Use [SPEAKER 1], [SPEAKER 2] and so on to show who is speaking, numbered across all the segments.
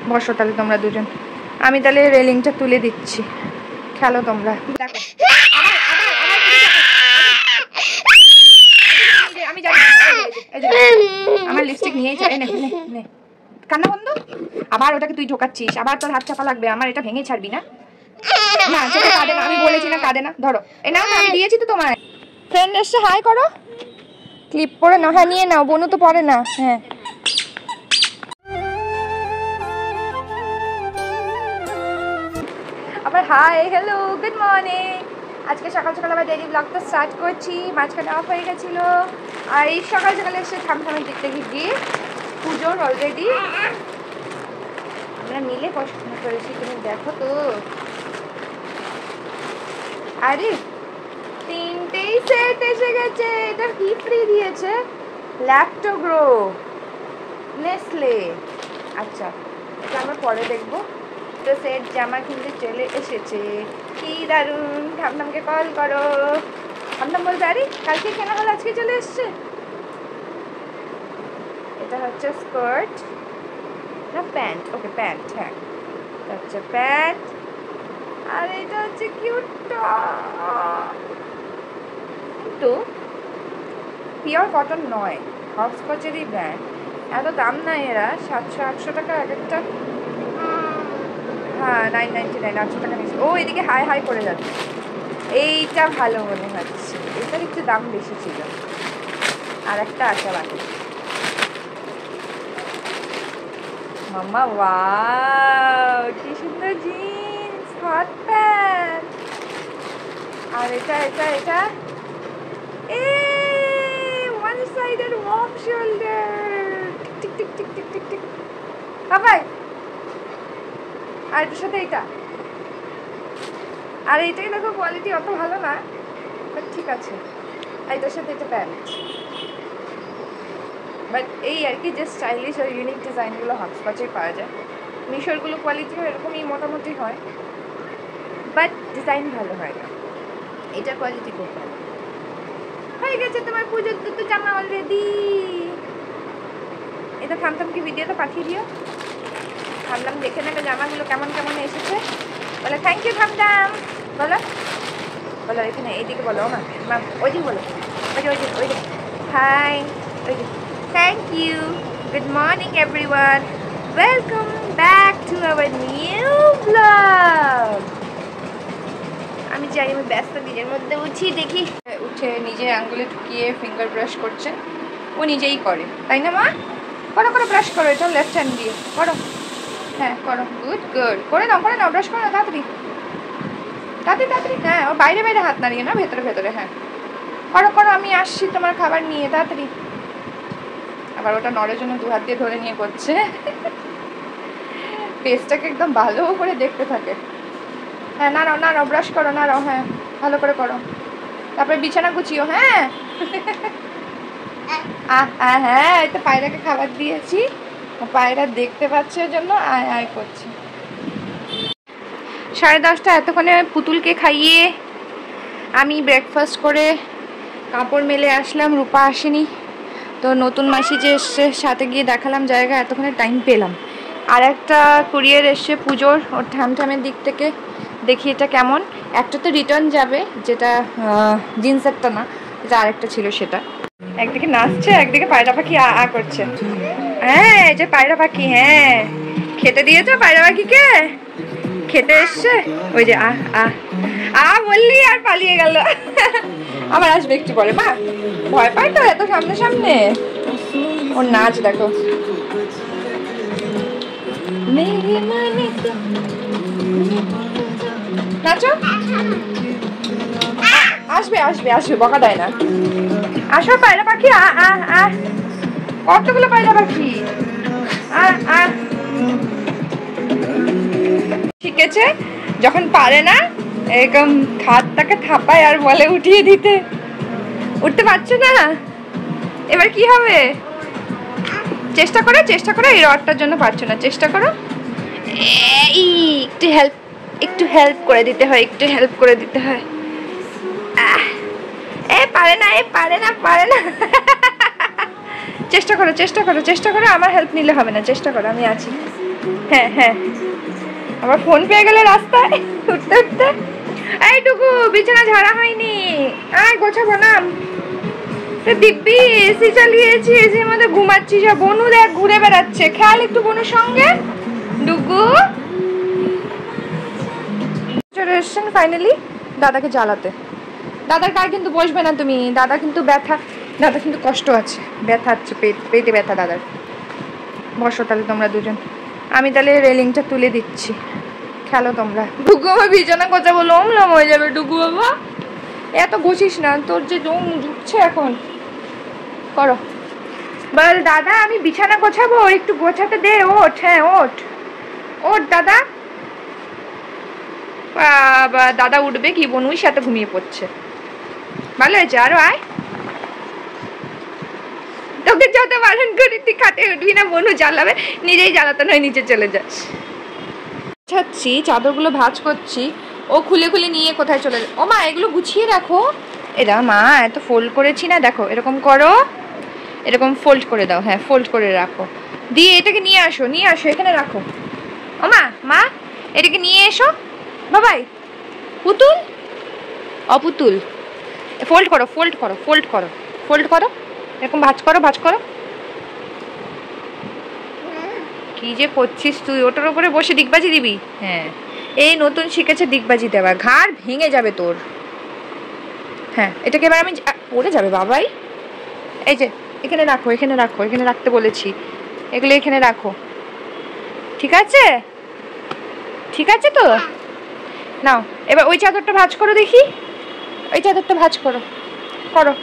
[SPEAKER 1] বসো তাহলে তোমরা দুজন, আমি তাহলে রেলিংটা তুলে দিচ্ছি, খেলো তোমরা। দেখো আমি জানি আমার লিপস্টিক নিয়েই ছাড়ে, নে কান্না বন্ধ। আবার ওটাকে তুই ঢোকাচ্ছিস, আবার তোর হাত চাপা লাগবে, আমার এটা ভেঙে ছাড়বি না। না সেটা কাঁদে না, আমি বলেছি না কাঁদে না, ধরো এ নাও, আমি দিয়েছি তো তোমায়। ফ্রেন্ড এসে হাই করো, ক্লিপ পরে নাও, হ্যাঁ নিয়ে নাও, বনু তো পরে না। হ্যাঁ আবার হাই হ্যালো গুড মর্নিং। আজকে সকাল সকাল আবার ডেইলি ব্লগটা স্টার্ট করছি, মাঝখানে অফ হয়ে গেছিলো। আর এই সকাল সকালে এসে থামথামের দিক থেকে গিয়ে পুজোর অলরেডি আমরা মিলে পছন্দ করেছি, তুমি দেখো তো। আরে 3টেই সেট এসে গেছে, এটা কি ফ্রি দিয়েছে, ল্যাক্টোগ্রো নেসলে। আচ্ছা এটা আমরা পরে দেখবো। তো সেট জামা কিনতে চলে এসেছে, কি দারুণ। ঠামঠামকে কল করো, ঠামঠাম বলতে আরে কালকে কেনা হলো আজকে চলে এসছে। এটা হচ্ছে স্কার্ট না প্যান্ট, ওকে প্যান্ট, হ্যাঁ এটা হচ্ছে প্যান্ট। আর এটা হচ্ছে কিউট কিন্তু পিওর কটন নয়, হপস্কচেরই ব্র্যান্ড। এত দাম নাই এরা, 700-800 টাকা এক একটা। হ্যাঁ 999, 800 টাকা নিয়েছে। ও এদিকে হাই হাই করে যাচ্ছে, এইটা ভালো মনে হচ্ছে, এটার একটু দাম বেশি ছিল। আর একটা আছে বাকি। মাম্মা ওয়াও কি সুন্দর জিন্স, হট প্যান্ট। আর এটা এটা এটা ওয়ান সাইডেড ওয়ার্ম শোল্ডার, টিক টিক টিক টিক টিক টিক। বাবাই আর এটার সাথে এইটা, আর এইটাই দেখো কোয়ালিটি অত ভালো না, বাট ঠিক আছে। এটার সাথে এটা প্যান্ট, বাট এই আর কি যে স্টাইলিশ আর ইউনিক ডিজাইনগুলো হপস্কচেই পাওয়া যায়। মিশোরগুলো কোয়ালিটিও এরকমই মোটামুটি হয়, বাট ডিজাইন ভালো হয় না। এটা কোয়ালিটি খুব ভালো। হয়ে গেছে তোমার পুজোর দুটো জামা অলরেডি। এটা থামথামকে ভিডিওটা পাঠিয়ে দিও, থামথাম দেখে নেবে জামাগুলো কেমন কেমন এসেছে। বলে থ্যাংক ইউ থামথাম, বলো বলো এখানে এইদিকে বলো, মা মা ওইদিকে বলো, ওই হাই, ওই thank you. Good morning everyone, welcome back to our new blog. আমি যাই, আমি ব্যস্ত নিজের মধ্যে উঠি, দেখি উঠে নিজে আঙ্গুলে ঢুকিয়ে ফিঙ্গার ব্রাশ করছে, ও নিজেই করে তাই না মা? করো করো ব্রাশ করো, এটা লেফট হ্যান্ড দিয়ে করো, হ্যাঁ করো, গুড গুড, করে নাও ব্রাশ করো তাড়াতাড়ি তাড়াতাড়ি তাড়াতাড়ি। হ্যাঁ ও বাইরে বাইরে হাত নাড়িয়ে না, ভেতরে ভেতরে, হ্যাঁ করো করো, আমি আসছি তোমার খাবার নিয়ে তাড়াতাড়ি। আবার ওটা নড়ের জন্য 2 হাত দিয়ে ধরে নিয়ে করছে, পেস্টটাকে একদম ভালো করে দেখতে থাকে। হ্যাঁ নাড়াও নাড়াও, ব্রাশ করো নাড়াও, হ্যাঁ ভালো করে করো, তারপরে বিছানা গুছিও। হ্যাঁ হ্যাঁ এই তো পায়রাকে খাবার দিয়েছি, পায়রা দেখতে পাচ্ছে ওর জন্য আয় আয় করছে। 10:30 এতক্ষণে পুতুলকে খাইয়ে আমি ব্রেকফাস্ট করে কাপড় মেলে আসলাম। রূপা আসেনি, তো নতুন মাসি যে এসছে সাথে গিয়ে দেখালাম জায়গা, এতক্ষণে টাইম পেলাম। আর একটা কুরিয়ার এসছে পুজোর, ওর ঠামঠামের দিক থেকে দেখি এটা কেমন। একটা তো রিটার্ন যাবে, যেটা জিন্সেরটা না, যেটা আরেকটা ছিল সেটা। একদিকে নাচছে, একদিকে পায়রা পাখি আ করছে। হ্যাঁ এই যে পায়রা পাখি, হ্যাঁ খেতে দিয়েছো পায়রা পাখিকে, খেতে এসছে ওই যে বললি আর পালিয়ে গেল। আবার আসবে একটু পরে, মা ভয় পায় তো এত সামনে সামনে। ওর নাচ দেখো, নাচো, আসবে আসবে আসবে, বকা দেয় না। আসো পায়রা পাখি, কতগুলো পায়রা পাখি, শিখেছে। যখন পারে না এরকম খাটটাকে থাপায় আর বলে উঠিয়ে দিতে। উঠতে পারছে না, এবার কি হবে? চেষ্টা করো, এই রডটার জন্য পারছো না, চেষ্টা করো। একটু হেল্প করে দিতে হয়, পারে না চেষ্টা করো চেষ্টা করো চেষ্টা করো, আমার হেল্প নিলে হবে না, চেষ্টা করো, আমি আছি। হ্যাঁ হ্যাঁ, আমার ফোন পেয়ে গেলে রাস্তায় উঠতে উঠতে। এইটুকু বিছানা ঝাড়া হয়নি, আয় গোছাবো না। দিব্যি এসি চালিয়েছি, এসির মধ্যে ঘুমাচ্ছি সব। বনু দেখ ঘুরে বেড়াচ্ছে, খেয়াল একটু বনুর সঙ্গে। ডুগু চলে এসছেন ফাইনালি দাদাকে জ্বালাতে। দাদার কার কিন্তু বসবে না তুমি, দাদা কিন্তু ব্যথা, দাদা কিন্তু কষ্ট আছে, ব্যথা হচ্ছে, পেটে ব্যথা দাদার। বসো তাহলে তোমরা দুজন, আমি তাহলে রেলিংটা তুলে দিচ্ছি, খেলো তোমরা। ডুগু বাবা বিছানা গোছাবো, লোম লোম হয়ে যাবে। ডুগু বাবা এত ঘষিস না, তোর যে জং ঢুকছে এখন। করো বল দাদা আমি বিছানা গোছাবো, একটু গোছাতে দে। ওঠ, হ্যাঁ ওঠ ওঠ দাদা। বাবা দাদা উঠবে কি, বনুর সাথে ঘুমিয়ে পড়ছে। ভালো হয়েছে, আরো আয়। তোকে যত বারণ করি তুই খাটে উঠবি না, বনু জ্বালাবে, নিজেই জ্বালাতে নয় নিচে চলে যাস। ছাচ্ছি চাদরগুলো ভাঁজ করছি, ও খুলে খুলে নিয়ে কোথায় চলে যায়। ও মা এগুলো গুছিয়ে রাখো। এরা মা এত ফোল্ড করেছি না, দেখো এরকম করো, এরকম ফোল্ড করে দাও। হ্যাঁ ফোল্ড করে রাখো, দিয়ে এটাকে নিয়ে আসো, নিয়ে আসো এখানে রাখো। ও মা মা এটাকে নিয়ে এসো। বাবাই পুতুল অপুতুল, ফোল্ড করো ফোল্ড করো ফোল্ড করো ফোল্ড করো, এরকম ভাঁজ করো ভাঁজ করো। কি যে করছিস তুই, ওটার উপরে বসে ডিগবাজি দিবি? হ্যাঁ এই নতুন শিখেছে ডিগবাজি দেওয়া, ঘাড় ভেঙে যাবে তোর। হ্যাঁ এটাকে এবার আমি পড়ে যাবে বাবাই। এই যে এখানে রাখো, এখানে রাখো, এখানে রাখতে বলেছি, এগুলো এখানে রাখো, ঠিক আছে? ঠিক আছে তো, নাও এবার ওই চাদরটা ভাঁজ করো দেখি, ওই চাদরটা ভাঁজ করো, করো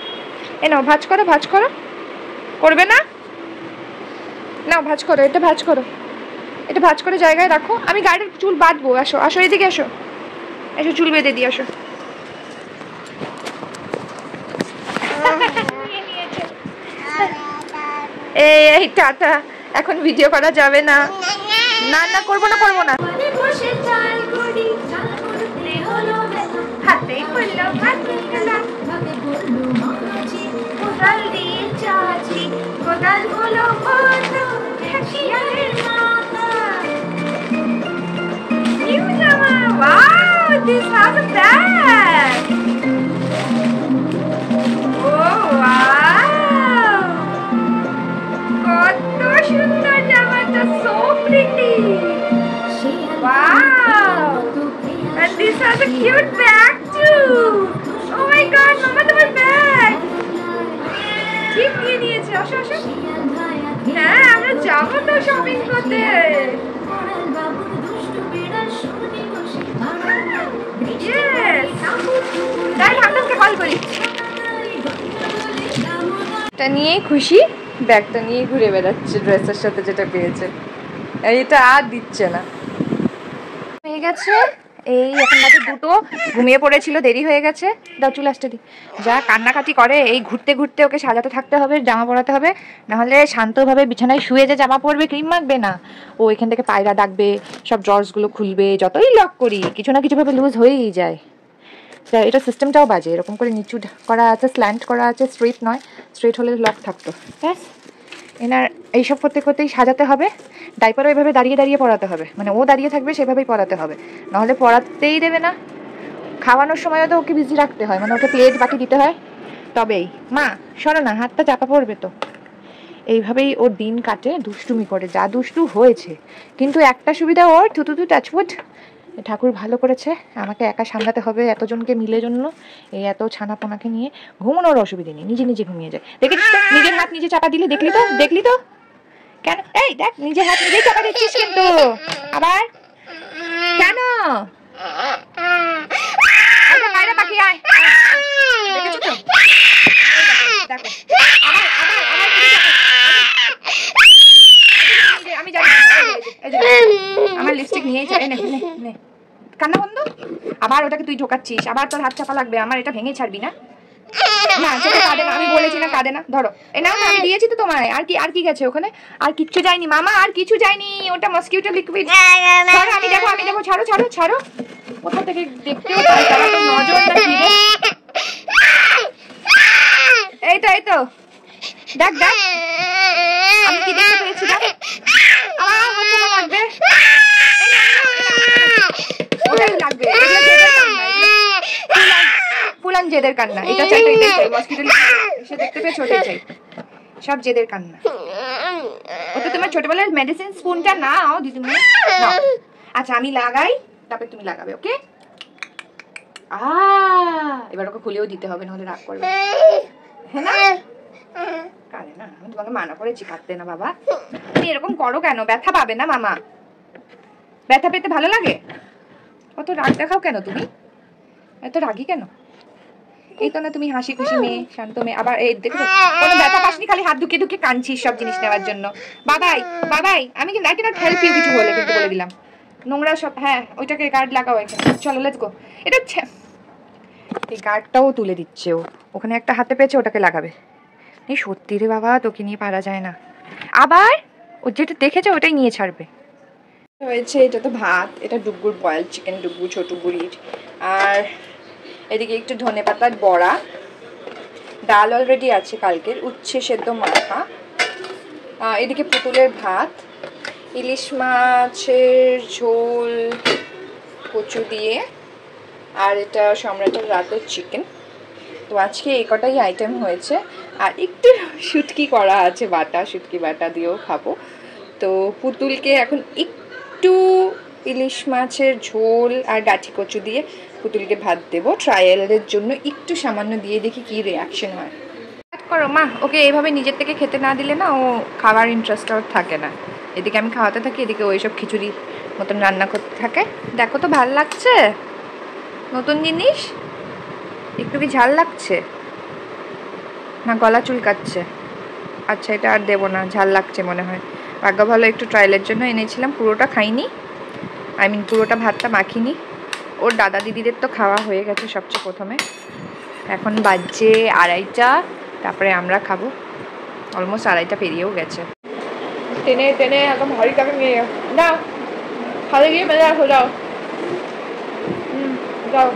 [SPEAKER 1] এ নাও ভাঁজ করো, ভাঁজ করো, করবে না? নাও ভাঁজ করো, এটা ভাঁজ করো, এটা ভাঁজ করে জায়গায় রাখো। আমি গাড়ির চুল বাঁধবো, আসো আসো এদিকে আসো, এসো চুল বেঁধে দিয়ে আসো। এই টাটা, এখন ভিডিও করা যাবে না। না না করবো না করবো না। হাতেই পড়লো কোদাল দিয়ে চাচি, কোদাল গুলো কত শিয়ালের মাথা। নিউ জামা, wow, this has a bag. Oh wow, কত সুন্দর জামাটা, so pretty. Wow, and this has a cute bag too. Oh my god, mama তোমার ব্যাগ ঠিক নিয়ে নিয়েছে। আসো আসো, হ্যাঁ আমরা যাবো তো শপিং করতে। তাই আপনাকে কল করি, এটা নিয়েই খুশি, ব্যাগটা নিয়ে ঘুরে বেড়াচ্ছে ড্রেসের সাথে যেটা পেয়েছে, এটা আর দিচ্ছে না। হয়ে গেছে এই এখন বাজে 2টো, ঘুমিয়ে পড়েছিল, দেরি হয়ে গেছে। দাও চুল আসতে দি, যা কান্নাকাটি করে, এই ঘুরতে ঘুরতে ওকে সাজাতে থাকতে হবে, জামা পরাতে হবে, নাহলে শান্তভাবে বিছানায় শুয়ে যে জামা পরবে, ক্রিম মাখবে না, ও এখান থেকে পায়রা ডাকবে, সব ড্রসগুলো খুলবে, যতই লক করি কিছু না কিছুভাবে লুজ হয়েই যায়। এটা সিস্টেমটাও বাজে, এরকম করে নিচু করা আছে, স্ল্যান্ট করা আছে, স্ট্রেট নয়, স্ট্রেট হলে লক থাকতো। ব্যাস এনার এইসব করতে করতেই সাজাতে হবে, ডাইপারও এভাবে দাঁড়িয়ে দাঁড়িয়ে পড়াতে হবে, মানে ও দাঁড়িয়ে থাকবে সেভাবেই পড়াতে হবে, নাহলে পড়াতেই দেবে না। খাওয়ানোর সময়ও তো ওকে বিজি রাখতে হয়, মানে ওকে প্লেট বাটি দিতে হয়, তবেই। মা সরো না, হাতটা চাপা পড়বে তো। এইভাবেই ওর দিন কাটে, দুষ্টুমি করে, যা দুষ্টু হয়েছে। কিন্তু একটা সুবিধা ওর, থুতু টাচউড, ঠাকুর ভালো করেছে, আমাকে একা সামলাতে হবে এতজনকে মিলে জন্য, এই এত ছানাপোনাকে নিয়ে। ঘুমানোর অসুবিধা নেই, নিজে নিজে ঘুমিয়ে যায়। দেখেছিস তো, নিজের হাত নিজে চাপা দিলে, দেখলি তো দেখলি তো কেন? এই দেখ নিজের হাত নিজেই চাপা দিচ্ছিস কিন্তু আবার কেন? বাইরে পাখি আয়, দেখেছো তো, দেখো আমি জানি আমার লিপস্টিক নিয়েই যাবে। নে কান্না বন্ধ, আবার ওটাকে তুই ঢোকাচ্ছিস, আবার তোর হাত চাপা লাগবে, আমার এটা ভেঙে ছাড়বি না। না সেটা কাঁদে না, আমি বলেছি না কাঁদে না। ধরো এই নাও, আমি দিয়েছি তো তোমায়। আর কি গেছে ওখানে? আর কিচ্ছু যায়নি মামা, আর কিছু যায়নি, ওটা মসকিউটো লিকুইড। ধরো আমি দেখো, ছাড়ো ছাড়ো ছাড়ো, কোথা থেকে দেখতেও পাই, তারা তো নজরটা ফিরে। এই তো দেখ আমি কি দেখতে পেয়েছি না লাগবে ওটাই লাগবে ফুলান জেদের কান্না এটা চাই তো এটাই চাই হসপিটালে এসে দেখতে পেয়েছো ওটাই চাই সব জেদের কান্না ওটা তোমার ছোটবেলার মেডিসিন স্পুনটা নাও দিদিমণি নাও আচ্ছা আমি লাগাই তারপর তুমি লাগাবে ওকে এবার ওকে খুলেও দিতে হবে নাহলে রাগ করবে হ্যাঁ না কাঁদে না আমি তোমাকে মানা করেছি কাঁদতে না বাবা তুমি এরকম করো কেন ব্যথা পাবে না মামা ব্যথা পেতে ভালো লাগে অত রাগ দেখাও কেন তুমি এত রাগি কেন এই তো না তুমি হাসি খুশি মেয়ে শান্ত মেয়ে আবার এই দেখো কোনো ব্যথা পাসনি খালি হাত ঢুকিয়ে ঢুকিয়ে কাঁদছিস সব জিনিস নেওয়ার জন্য বাবাই বাবাই আমি কিন্তু আই ক্যানট হেল্প ইউ কিছু বলে কিন্তু বলে দিলাম নোংরা সব হ্যাঁ ওইটাকে গার্ড লাগাও এখানে চলো লেটস গো এটা এই গার্ডটাও তুলে দিচ্ছে ও ওখানে একটা হাতে পেয়েছে ওটাকে লাগাবে এই সত্যি রে বাবা তোকে নিয়ে পারা যায় না আবার ও যেটা দেখেছে ওটাই নিয়ে ছাড়বে হয়েছে এটা তো ভাত এটা ডুগুর বয়েল চিকেন ডুগু ছোট বুড়ির আর এদিকে একটু ধনে পাতার বড়া ডাল অলরেডি আছে কালকের উচ্ছে সেদ্ধ মাখা এদিকে পুতুলের ভাত ইলিশ মাছের ঝোল কচু দিয়ে আর এটা সম্রাটের রাতের চিকেন তো আজকে এই কটাই আইটেম হয়েছে আর একটু শুটকি করা আছে বাটা শুটকি বাটা দিয়েও খাবো তো পুতুলকে এখন একটু ইলিশ মাছের ঝোল আর গাঠি কচু দিয়ে পুতুলকে ভাত দেবো ট্রায়ালের জন্য একটু সামান্য দিয়ে দেখি কি রিয়াকশন হয় করো মা ওকে এইভাবে নিজের থেকে খেতে না দিলে না ও খাবার ইন্টারেস্ট ওর থাকে না এদিকে আমি খাওয়াতে থাকি এদিকে ওই সব খিচুড়ি মতন রান্না করতে থাকে দেখো তো ভাল লাগছে নতুন জিনিস একটু কি ঝাল লাগছে না গলা চুলকাচ্ছে আচ্ছা এটা আর দেবো না ঝাল লাগছে মনে হয় ভাগ্য ভালো একটু ট্রায়ালের জন্য এনেছিলাম পুরোটা খাইনি আই মিন পুরোটা ভাতটা মাখিনি ওর দাদা দিদিদের তো খাওয়া হয়ে গেছে সবচেয়ে প্রথমে এখন বাজছে 2:30 তারপরে আমরা খাবো অলমোস্ট 2:30 পেরিয়েও গেছে টেনে টেনে একদম হরি কাকে নিয়ে যাও খালে গিয়ে মেলে রাখো যাও যাও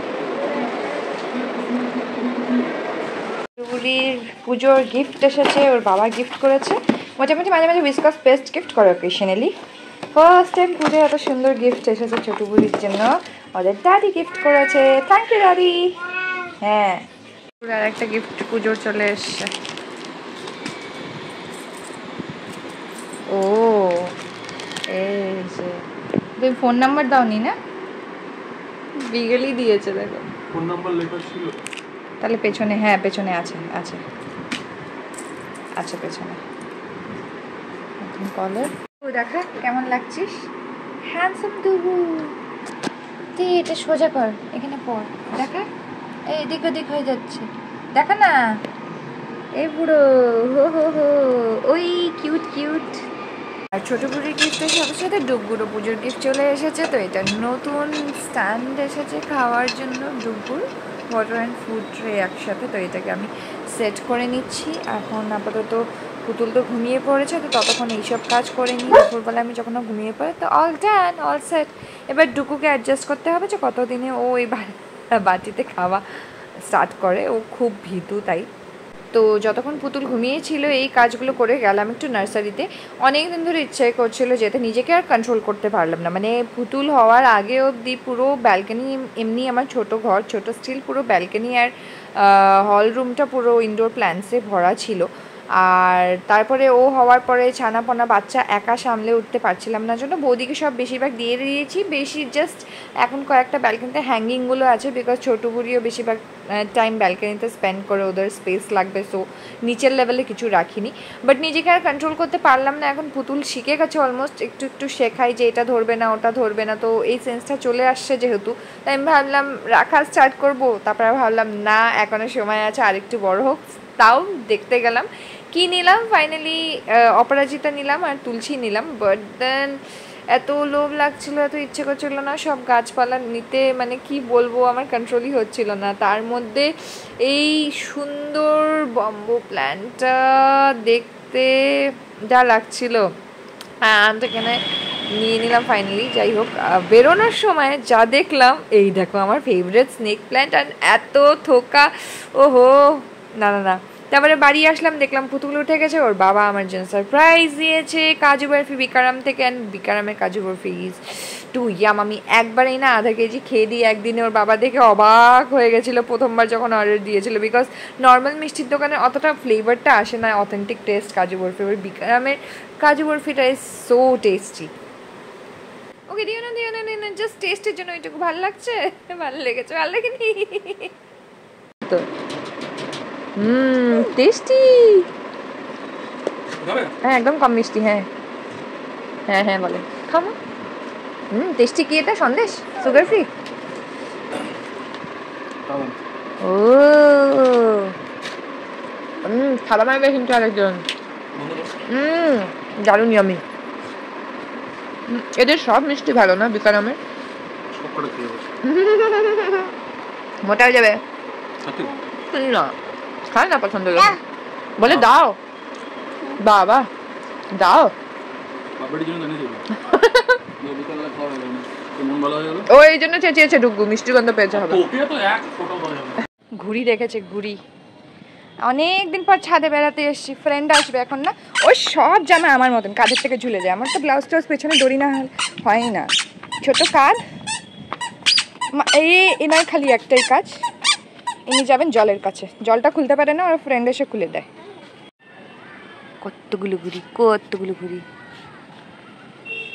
[SPEAKER 1] বুড়ির পুজোর গিফট এসেছে ওর বাবা গিফট করেছে মোটামুটি মাঝে মাঝে উইসকাস পেস্ট গিফট করে অকেশনালি ফার্স্ট টাইম পুজোয় এত সুন্দর গিফট এসেছে ছোট বুড়ির জন্য ওদের দাদি গিফট করেছে থ্যাংক ইউ দাদি হ্যাঁ আর একটা গিফট পুজোর চলে এসছে ও এই যে তুমি ফোন নাম্বার দাওনি না বিগেলি দিয়েছে দেখো ফোন নাম্বার লেখা ছিল তাহলে পেছনে হ্যাঁ পেছনে আছে আছে আছে পেছনে কলার ও দেখা কেমন লাগছিস হ্যান্ডসাম দুবু তুই এটা সোজা কর এখানে পড় দেখা এই এদিক ওদিক হয়ে যাচ্ছে দেখা না এই বুড়ো হো হো হো ওই কিউট কিউট আর ছোটো বুড়ির গিফটের সাথে সাথে ডুবগুড়ো পুজোর গিফট চলে এসেছে তো এটা নতুন স্ট্যান্ড এসেছে খাওয়ার জন্য ডুবগুর ওয়াটার অ্যান্ড ফুড ট্রে একসাথে তো এটাকে আমি সেট করে নিচ্ছি এখন আপাতত পুতুল তো ঘুমিয়ে পড়েছে তো ততক্ষণ এইসব কাজ করে নিই দুপুরবেলা আমি যখন ঘুমিয়ে পড়ে তো অল ডান অল সেট এবার ডুকুকে অ্যাডজাস্ট করতে হবে যে কতদিনে ও এই বাটিতে খাওয়া স্টার্ট করে ও খুব ভীতু তাই তো যতক্ষণ পুতুল ঘুমিয়েছিল এই কাজগুলো করে গেলাম একটু নার্সারিতে অনেক দিন ধরে ইচ্ছে করছিল যেতে নিজেকে আর কন্ট্রোল করতে পারলাম না মানে পুতুল হওয়ার আগে অবধি পুরো ব্যালকনি এমনি আমার ছোট ঘর ছোট স্টিল পুরো ব্যালকনি আর হল রুমটা পুরো ইনডোর প্ল্যান্টসে ভরা ছিল আর তারপরে ও হওয়ার পরে ছানাপোনা বাচ্চা একা সামলে উঠতে পারছিলাম না জন্য বৌদিকে সব বেশিরভাগ দিয়ে দিয়েছি বেশি জাস্ট এখন কয়েকটা ব্যালকনিতে হ্যাঙ্গিংগুলো আছে বিকজ ছোটো বুড়িও বেশিরভাগ টাইম ব্যালকনিতে স্পেন্ড করে ওদের স্পেস লাগবে সো নিচের লেভেলে কিছু রাখিনি বাট নিজেকে আর কন্ট্রোল করতে পারলাম না এখন পুতুল শিখে গেছে অলমোস্ট একটু একটু শেখাই যে এটা ধরবে না ওটা ধরবে না তো এই সেন্সটা চলে আসছে যেহেতু তাই আমি ভাবলাম রাখা স্টার্ট করবো তারপরে ভাবলাম না এখনও সময় আছে আরেকটু বড় হোক তাও দেখতে গেলাম কি নিলাম ফাইনালি অপরাজিতা নিলাম আর তুলসী নিলাম বাট দেন এত লোভ লাগছিল এত ইচ্ছে করছিল না সব গাছপালা নিতে মানে কি বলবো আমার কন্ট্রোলই হচ্ছিল না তার মধ্যে এই সুন্দর বাম্বু প্ল্যান্টটা দেখতে যা লাগছিল এখানে নিয়ে নিলাম ফাইনালি যাই হোক বেরোনোর সময় যা দেখলাম এই দেখো আমার ফেভারিট স্নেক প্ল্যান্ট আর এত থোকা ওহো না না না তারপরে বাড়ি আসলাম, দেখলাম পুতুল উঠে গেছে। ওর বাবা আমার জন্য সারপ্রাইজ দিয়েছে কাজু বরফি বিকারাম থেকে, অ্যান্ড বিকারামের কাজু বরফি ইজ টু ইয়াম। আমি একবারেই না আধা কেজি খেয়ে দিই একদিনে। ওর বাবা দেখে অবাক হয়ে গেছিলো প্রথমবার যখন অর্ডার দিয়েছিল, বিকজ নর্মাল মিষ্টির দোকানে অতটা ফ্লেভারটা আসে না, অথেন্টিক টেস্ট কাজু বরফি। ওর বিকারামের কাজু বরফিটা ইজ সো টেস্টি। ওকে দিও না দিও না দিও না, জাস্ট টেস্টের জন্য ওইটুকু ভালো লাগছে, ভালো লেগেছে, ভালো লাগেনি তো। টেস্টি, হ্যাঁ একদম কম মিষ্টি। হ্যাঁ হ্যাঁ হ্যাঁ বলে খাবো। টেস্টি। কি এটা সন্দেশ সুগার ফ্রি? ও খাবার মারবে কিন্তু আরেকজন। দারুণ ইয়ামি। এদের সব মিষ্টি ভালো না বিকারামের? মোটা হয়ে যাবে না, খায় না পছন্দ বলে দাও বাবা দাও। ও এই জন্য চেঁচিয়েছে ডুগু, মিষ্টি গন্ধ পেয়েছে হবে। ঘুড়ি দেখেছে, ঘুড়ি। অনেকদিন পর ছাদে বেড়াতে এসেছি, ফ্রেন্ড আসবে এখন না। ওই সব জামা আমার মতন কাঁধের থেকে ঝুলে যায়। আমার তো ব্লাউজ টাউজ পেছনে দড়ি না হয় না, ছোট কাঁধ। এই এনার খালি একটাই কাজ, ইনি যাবেন জলের কাছে, জলটা খুলতে পারে না, ওর ফ্রেন্ড এসে খুলে দেয়। কতগুলো ঘুড়ি, কতগুলো ঘুড়ি।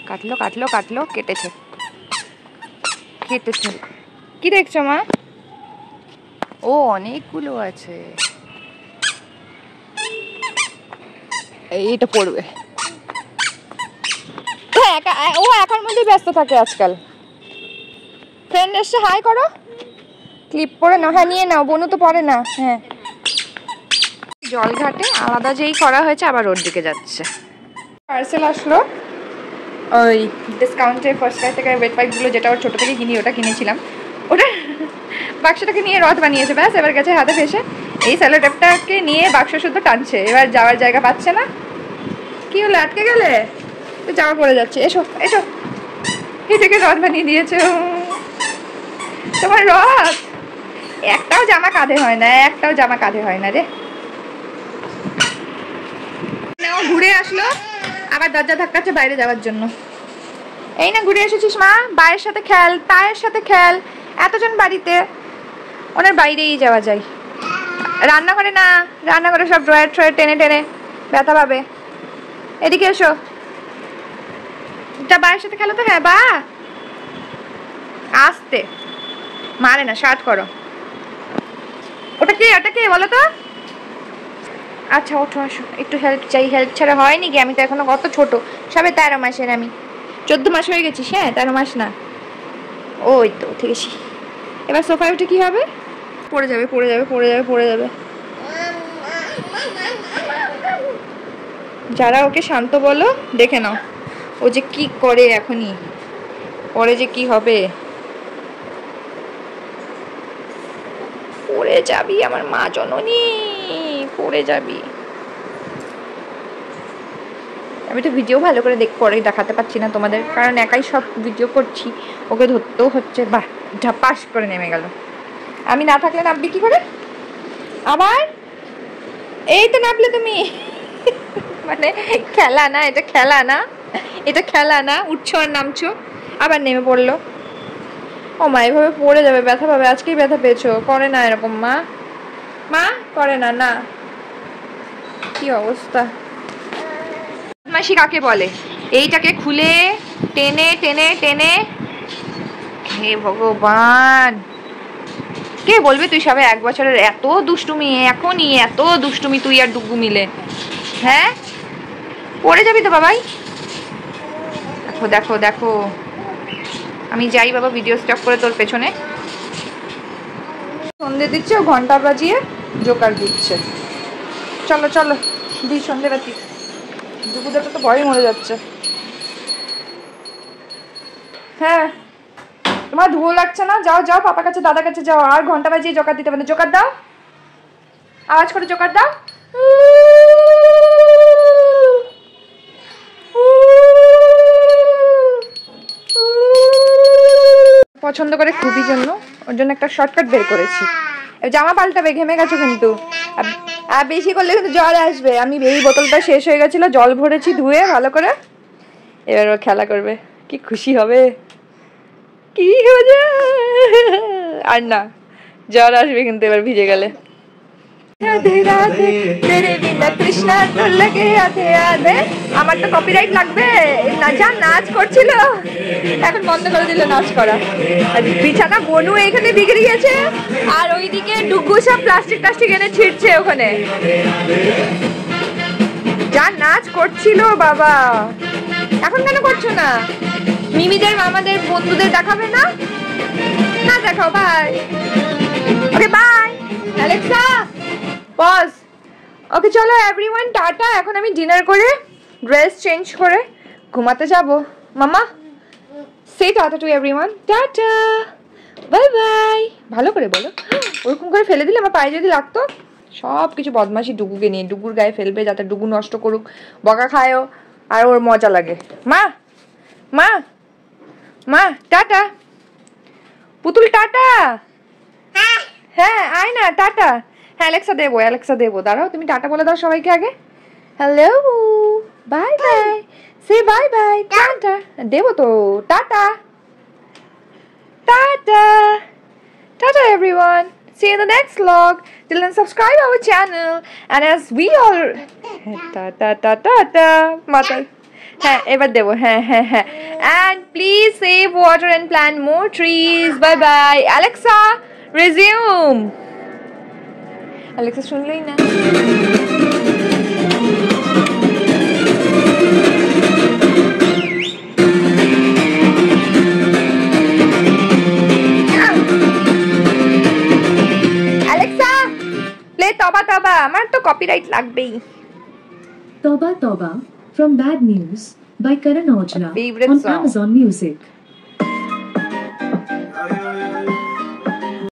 [SPEAKER 1] কাটলো কাটলো কাটলো, কেটেছে কেটেছে। কি দেখছো মা? ও অনেকগুলো আছে। এইটা পড়বে। ও একার মধ্যেই ব্যস্ত থাকে আজকাল। ফ্রেন্ড এসে হাই করো। ক্লিপ পরে নাও, হ্যাঁ নিয়ে নাও, বনু তো পরে না। হ্যাঁ জলঘাটে আলাদা যেই করা হয়েছে আবার ওর দিকে যাচ্ছে। পার্সেল আসলো ওই ডিসকাউন্টে ফার্স্ট ক্রাই থেকে ওয়েট পাইপগুলো, যেটা ওর ছোটো থেকে কিনি, ওটা কিনেছিলাম। ওটা বাক্সটাকে নিয়ে রথ বানিয়েছে, ব্যাস এবার গেছে হাতে ফেসে। এই স্যালো টেপটাকে নিয়ে বাক্স শুদ্ধ টানছে, এবার যাওয়ার জায়গা পাচ্ছে না। কি হলো, আটকে গেলে? তো জামা পড়ে যাচ্ছে। এসো এসো, এটাকে রথ বানিয়ে দিয়েছে তোমার রথ। একটাও জামা কাঁধে হয় না, একটাও জামা কাঁধে হয় না রে। ঘুরে আসলো, আবার দরজা ধাক্কাচ্ছে বাইরে যাওয়ার জন্য। এই না ঘুরে এসেছিস মা, বায়ের সাথে খেল, তায়ের সাথে খেল। এতজন বাড়িতে, ওনার বাইরেই যাওয়া যায়। রান্নাঘরে না, রান্নাঘরে সব ড্রয়ার ট্রয়ার টেনে টেনে ব্যথা পাবে। এদিকে এসো, যা বায়ের সাথে খেলো তো। হ্যাঁ বা আসতে মারে না, শার্ট করো। ওটা কে, ওটা কে বলো তো? আচ্ছা ওঠো, আসো, একটু হেল্প চাই। হেল্প ছাড়া হয়নি কি? আমি তো এখনো কত ছোট, সবে 13 মাসের, আমি 14 মাস হয়ে গেছিস। হ্যাঁ 13 মাস না। ওই তো উঠে গেছি। এবার সোফায় উঠে কি হবে? পড়ে যাবে পড়ে যাবে পড়ে যাবে পড়ে যাবে। যারা ওকে শান্ত বলো, দেখে নাও ও যে কি করে এখনই, পরে যে কি হবে। পড়ে যাবি আমার মা জননী, পড়ে যাবি। আমি তো ভিডিও ভালো করে পরে দেখাতে পারছি না তোমাদের, কারণ একাই সব ভিডিও করছি, ওকে ধরতেও হচ্ছে। বাহ ঝাপাস করে নেমে গেল। আমি না থাকলে নামবি কি করে আবার? এই তো নামলে তুমি। মানে খেলা না এটা, খেলা না এটা, খেলা না। উঠছো আর নামছো, আবার নেমে পড়লো। ও মা এভাবে পড়ে যাবে, ব্যথা পাবে। আজকেই ব্যথা পেয়েছো, করে না এরকম মা, মা করে না। না কি অবস্থা। বদমাশি কাকে বলে? এইটাকে খুলে টেনে টেনে টেনে, হে ভগবান, কে বলবে তুই সবে 1 বছরের এত দুষ্টুমি, এখনই এত দুষ্টুমি তুই আর ডুগু মিলে? হ্যাঁ পড়ে যাবি তো বাবাই। দেখো দেখো দেখো, আমি যাই বাবা ভিডিও স্টপ করে তোর পেছনে। সন্ধে দিচ্ছে, ও ঘন্টা বাজিয়ে জোকার দিচ্ছে। চলো চলো দি সন্ধে বাতি। দুপুরটা তো ভয় মরে যাচ্ছে। হ্যাঁ তোমার ধুয়ো লাগছে না? যাও যাও পাপার কাছে, দাদার কাছে যাও, আর ঘন্টা বাজিয়ে জোকার দিতে পারে। জোকার দাও, আওয়াজ করে জোকার দাও। পছন্দ করে খুবই জন্য, ওর জন্য একটা শর্টকাট বের করেছি। জামা পাল্টাবে, ঘেমে গেছো কিন্তু। আর বেশি করলে কিন্তু জ্বর আসবে। আমি এই বোতলটা শেষ হয়ে গেছিল, জল ভরেছি ধুয়ে ভালো করে। এবার ও খেলা করবে, কি খুশি হবে, কি মজা। আর না, জ্বর আসবে কিন্তু এবার ভিজে গেলে। কৃষ্ণা তোর লাগে আধে আধে। আমার তো কপিরাইট লাগবে। না যা নাচ করছিল, এখন বন্ধ করে দিল নাচ করা। আর বিছানা বনু এখানে বিগড়ে গেছে, আর ওইদিকে ডুগু সব প্লাস্টিক এনে ছিটছে ওখানে। যা নাচ করছিল বাবা, এখন কেন করছো না? মিমিদের মামাদের বন্ধুদের দেখাবে না? না দেখাও, bye. Okay bye. Alexa pause. Okay চলো এভরিওয়ান, টাটা। এখন আমি ডিনার করে ড্রেস চেঞ্জ করে ঘুমাতে যাব। মামা সে tata to everyone, tata bye bye. ভালো করে বলো, ওরকম করে ফেলে দিলে আমার পায়ে যদি লাগতো। সব কিছু বদমাশি ডুগুকে নিয়ে, ডুগুর গায়ে ফেলবে যাতে ডুগু নষ্ট করুক, বকা খায়ও, আর ওর মজা লাগে। মা মা মা টাটা। পুতুল টাটা। হ্যাঁ আয় না, টাটা। হ্যাঁ অ্যালেক্সা দেবো, দাঁড়াও তুমি টাটা বলে দাও সবাইকে আগে। হ্যালো, বাই বাই, সে বাই বাই, টাটা দেবো তো, tata tata tata everyone, see you in the next vlog. Till then subscribe our channel, and as we all ta mata হ্যাঁ এবার দেবো, হ্যাঁ and please save water and plant more trees. Bye bye. Alexa resume. Alexa শুনলেই না। Alexa play Toba Toba. আমার তো copyright লাগবেই।
[SPEAKER 2] Toba Toba from Bad News by Karan Aujla on Amazon Music.